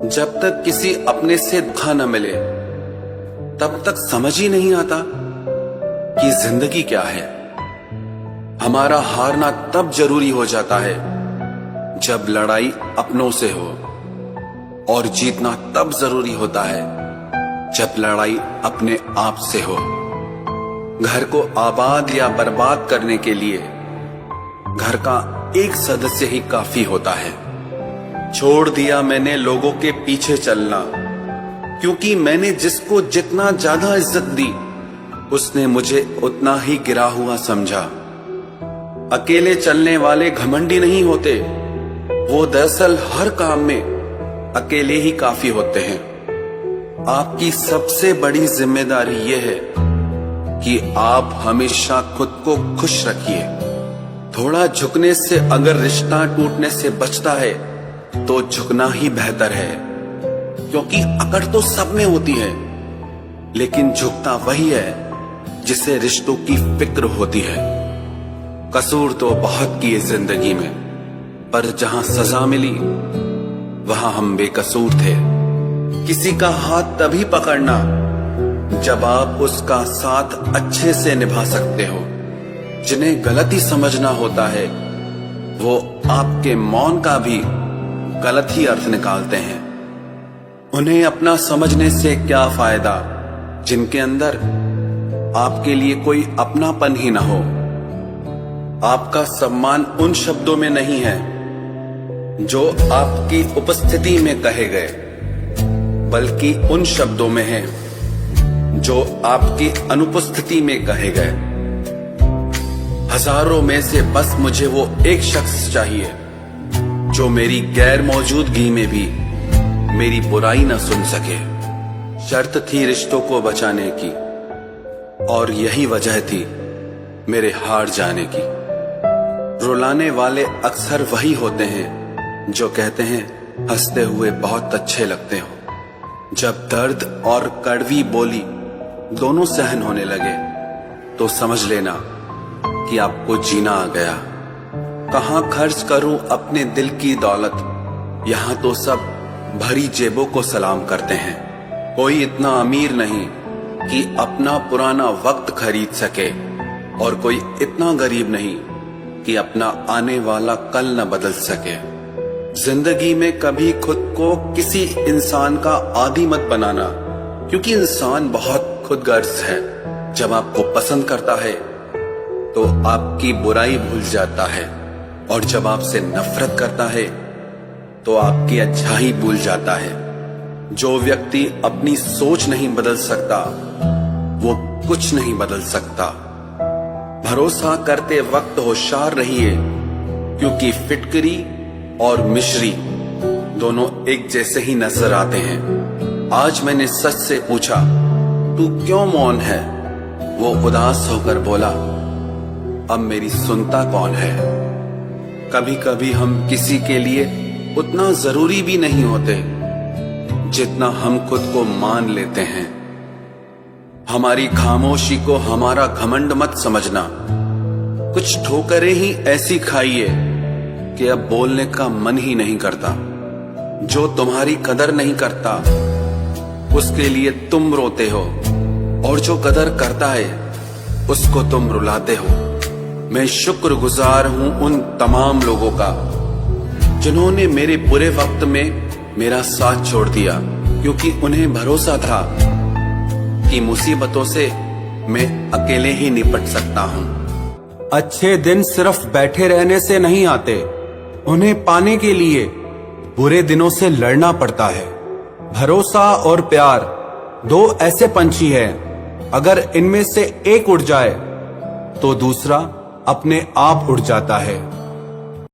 जब तक किसी अपने से धोखा न मिले तब तक समझ ही नहीं आता कि जिंदगी क्या है। हमारा हारना तब जरूरी हो जाता है जब लड़ाई अपनों से हो, और जीतना तब जरूरी होता है जब लड़ाई अपने आप से हो। घर को आबाद या बर्बाद करने के लिए घर का एक सदस्य ही काफी होता है। छोड़ दिया मैंने लोगों के पीछे चलना, क्योंकि मैंने जिसको जितना ज्यादा इज्जत दी उसने मुझे उतना ही गिरा हुआ समझा। अकेले चलने वाले घमंडी नहीं होते, वो दरअसल हर काम में अकेले ही काफी होते हैं। आपकी सबसे बड़ी जिम्मेदारी यह है कि आप हमेशा खुद को खुश रखिए। थोड़ा झुकने से अगर रिश्ता टूटने से बचता है तो झुकना ही बेहतर है, क्योंकि अकड़ तो सब में होती है, लेकिन झुकता वही है जिसे रिश्तों की फिक्र होती है। कसूर तो बहुत किए जिंदगी में, पर जहां सजा मिली वहां हम बेकसूर थे। किसी का हाथ तभी पकड़ना जब आप उसका साथ अच्छे से निभा सकते हो। जिन्हें गलती समझना होता है वो आपके मौन का भी गलत ही अर्थ निकालते हैं। उन्हें अपना समझने से क्या फायदा जिनके अंदर आपके लिए कोई अपनापन ही ना हो। आपका सम्मान उन शब्दों में नहीं है जो आपकी उपस्थिति में कहे गए, बल्कि उन शब्दों में है जो आपकी अनुपस्थिति में कहे गए। हजारों में से बस मुझे वो एक शख्स चाहिए जो मेरी गैर मौजूदगी में भी मेरी बुराई ना सुन सके। शर्त थी रिश्तों को बचाने की, और यही वजह थी मेरे हार जाने की। रुलाने वाले अक्सर वही होते हैं जो कहते हैं हंसते हुए बहुत अच्छे लगते हो। जब दर्द और कड़वी बोली दोनों सहन होने लगे तो समझ लेना कि आपको जीना आ गया। कहां खर्च करूं अपने दिल की दौलत, यहां तो सब भरी जेबों को सलाम करते हैं। कोई इतना अमीर नहीं कि अपना पुराना वक्त खरीद सके, और कोई इतना गरीब नहीं कि अपना आने वाला कल न बदल सके। जिंदगी में कभी खुद को किसी इंसान का आदी मत बनाना, क्योंकि इंसान बहुत खुदगर्ज है। जब आपको पसंद करता है तो आपकी बुराई भूल जाता है, और जब आपसे नफरत करता है तो आपकी अच्छाई भूल जाता है। जो व्यक्ति अपनी सोच नहीं बदल सकता वो कुछ नहीं बदल सकता। भरोसा करते वक्त होशियार रहिए, क्योंकि फिटकरी और मिश्री दोनों एक जैसे ही नजर आते हैं। आज मैंने सच से पूछा, तू क्यों मौन है? वो उदास होकर बोला, अब मेरी सुनता कौन है? कभी कभी हम किसी के लिए उतना जरूरी भी नहीं होते जितना हम खुद को मान लेते हैं। हमारी खामोशी को हमारा घमंड मत समझना। कुछ ठोकरें ही ऐसी खाइए कि अब बोलने का मन ही नहीं करता। जो तुम्हारी कदर नहीं करता उसके लिए तुम रोते हो, और जो कदर करता है उसको तुम रुलाते हो। मैं शुक्रगुजार हूं उन तमाम लोगों का जिन्होंने मेरे बुरे वक्त में मेरा साथ छोड़ दिया, क्योंकि उन्हें भरोसा था कि मुसीबतों से मैं अकेले ही निपट सकता हूं। अच्छे दिन सिर्फ बैठे रहने से नहीं आते, उन्हें पाने के लिए बुरे दिनों से लड़ना पड़ता है। भरोसा और प्यार दो ऐसे पंछी हैं, अगर इनमें से एक उड़ जाए तो दूसरा अपने आप उड़ जाता है।